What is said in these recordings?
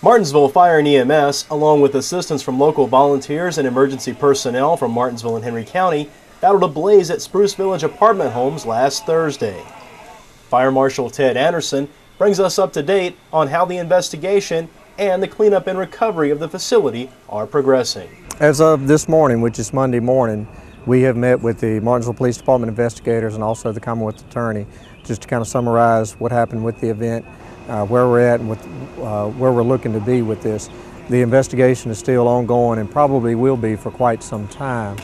Martinsville Fire and EMS, along with assistance from local volunteers and emergency personnel from Martinsville and Henry County, battled a blaze at Spruce Village Apartment homes last Thursday. Fire Marshal Ted Anderson brings us up to date on how the investigation and the cleanup and recovery of the facility are progressing. As of this morning, which is Monday morning, we have met with the Martinsville Police Department investigators and also the Commonwealth Attorney just to kind of summarize what happened with the event, where we're at and where we're looking to be with this. The investigation is still ongoing and probably will be for quite some time.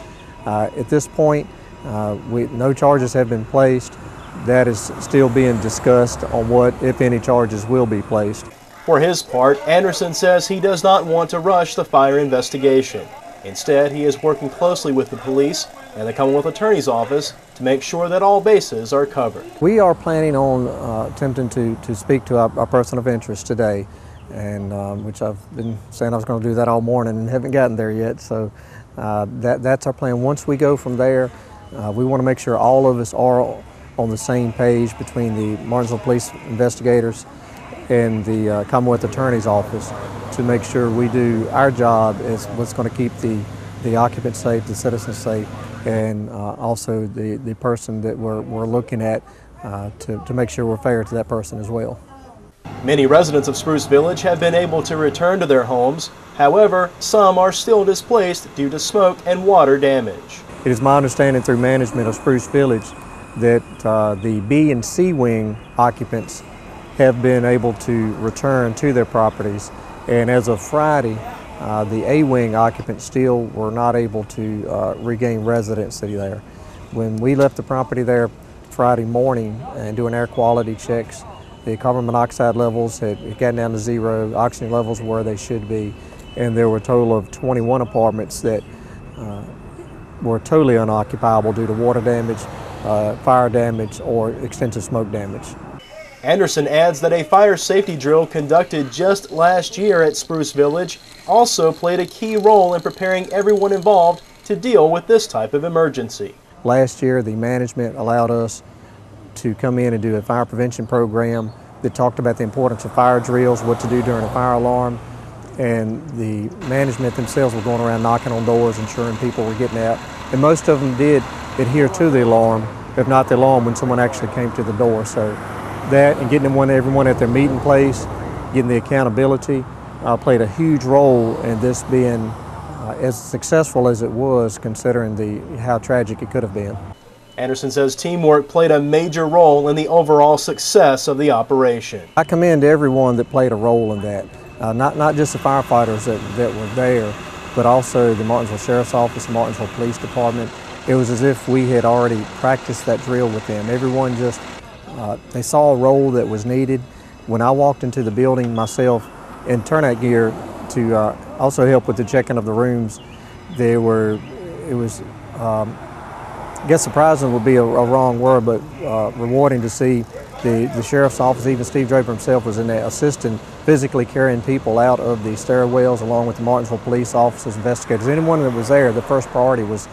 At this point, no charges have been placed. That is still being discussed on what, if any, charges will be placed. For his part, Anderson says he does not want to rush the fire investigation. Instead, he is working closely with the police and the Commonwealth Attorney's Office to make sure that all bases are covered. We are planning on attempting to speak to our person of interest today, and which I've been saying I was going to do that all morning and haven't gotten there yet. So that's our plan. Once we go from there, we want to make sure all of us are on the same page between the Martinsville Police investigators and the Commonwealth Attorney's Office to make sure we do our job as what's going to keep the occupants safe, the citizens safe, and also the person that we're looking at to make sure we're fair to that person as well. Many residents of Spruce Village have been able to return to their homes. However, some are still displaced due to smoke and water damage. It is my understanding through management of Spruce Village that the B and C wing occupants have been able to return to their properties, and as of Friday, the A wing occupants still were not able to regain residency there. When we left the property there Friday morning and doing air quality checks, the carbon monoxide levels had gotten down to zero, oxygen levels were where they should be, and there were a total of 21 apartments that were totally unoccupiable due to water damage, fire damage, or extensive smoke damage. Anderson adds that a fire safety drill conducted just last year at Spruce Village also played a key role in preparing everyone involved to deal with this type of emergency. Last year, the management allowed us to come in and do a fire prevention program that talked about the importance of fire drills, what to do during a fire alarm, and the management themselves were going around knocking on doors, ensuring people were getting out, and most of them did adhere to the alarm, if not the alarm, when someone actually came to the door. So that and getting everyone at their meeting place, getting the accountability, played a huge role in this being as successful as it was, considering how tragic it could have been. Anderson says teamwork played a major role in the overall success of the operation. I commend everyone that played a role in that, not just the firefighters that were there, but also the Martinsville Sheriff's Office, the Martinsville Police Department. It was as if we had already practiced that drill with them. Everyone just, they saw a role that was needed. When I walked into the building myself in turnout gear to also help with the checking of the rooms, it was, I guess surprising would be a wrong word, but rewarding to see the Sheriff's Office, even Steve Draper himself was in there assisting, physically carrying people out of the stairwells along with the Martinsville police officers, investigators. Anyone that was there, the first priority was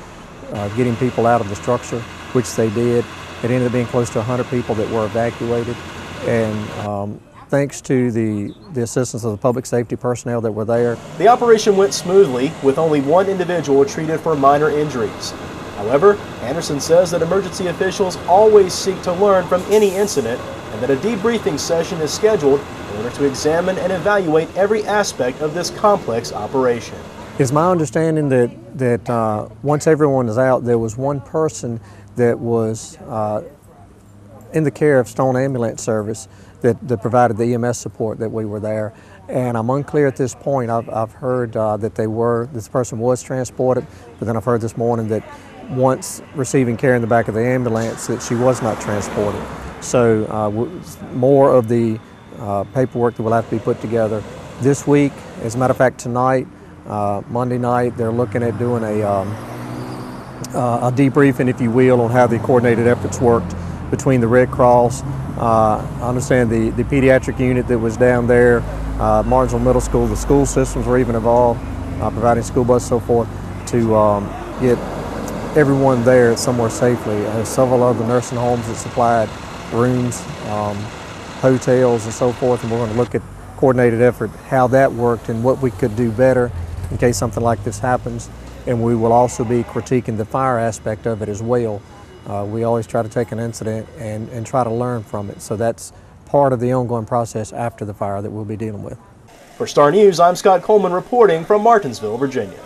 getting people out of the structure, which they did. It ended up being close to 100 people that were evacuated, and thanks to the assistance of the public safety personnel that were there. The operation went smoothly with only one individual treated for minor injuries. However, Anderson says that emergency officials always seek to learn from any incident and that a debriefing session is scheduled in order to examine and evaluate every aspect of this complex operation. It's my understanding that once everyone is out, there was one person that was in the care of Stone Ambulance Service that provided the EMS support that we were there. And I'm unclear at this point. I've heard that this person was transported, but then I've heard this morning that once receiving care in the back of the ambulance that she was not transported. So more of the paperwork that will have to be put together this week. As a matter of fact, tonight, Monday night, they're looking at doing a debriefing, if you will, on how the coordinated efforts worked between the Red Cross. I understand the pediatric unit that was down there, Martinsville Middle School, the school systems were even involved, providing school bus and so forth, to get everyone there somewhere safely. Several other nursing homes that supplied rooms, hotels and so forth, and we're going to look at coordinated effort, how that worked and what we could do better in case something like this happens. And we will also be critiquing the fire aspect of it as well. We always try to take an incident and try to learn from it. So that's part of the ongoing process after the fire that we'll be dealing with. For Star News, I'm Scott Coleman reporting from Martinsville, Virginia.